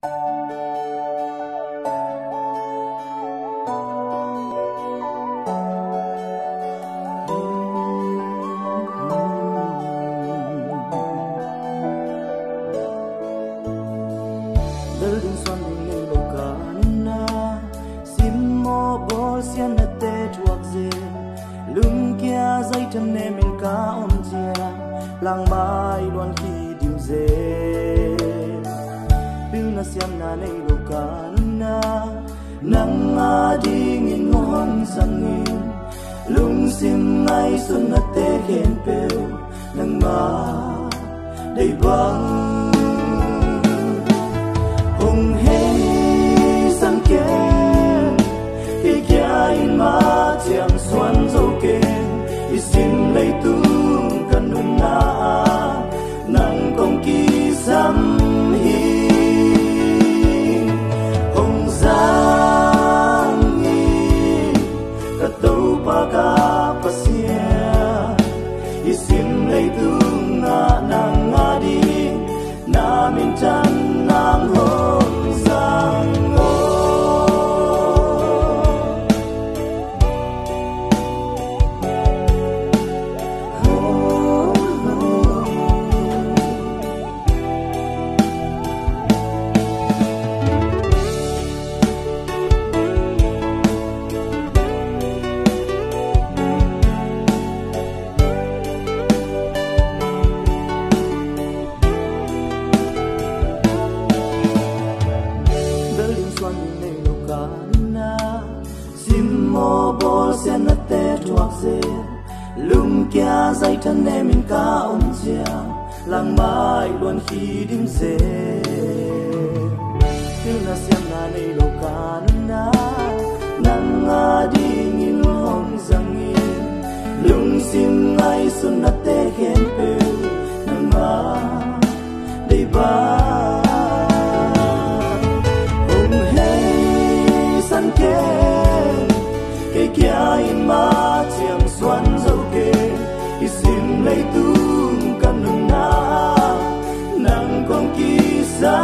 Building something in Lokana, Simo Borsian at the Tuaxin, Lunkia Zaitan naming Kauntia, Lang Mai Luan Kidimze, Bilnasian Nane Lokana, Nang Ading in Hong Sangin, Lung Sim Nai Sun at the Kempel, Nang Ma, they bang. Hùng hê sân kê khi kia in ma chiang xuân dâu kê i xin lấy tung cần nung na nang công kỳ sam hi hùng giang hi cất đâu pa ca pasia i xin lấy tung na nang nga đi na min chan nang ho Simo Borsian at the Tuaxin, Lunkia Zaitan naming Kauntia, Lang Mai Luan Kidimze, Bilnasian Nane Lokana, Nang Ading in Hong Sangin, Lung Sim Nai Sun at the Kempel, Nang Ma, they ba. Hùng hê sân kê kia in ma chiang xuân dâu kê i xin lấy tung cần nung na nang con kỳ sa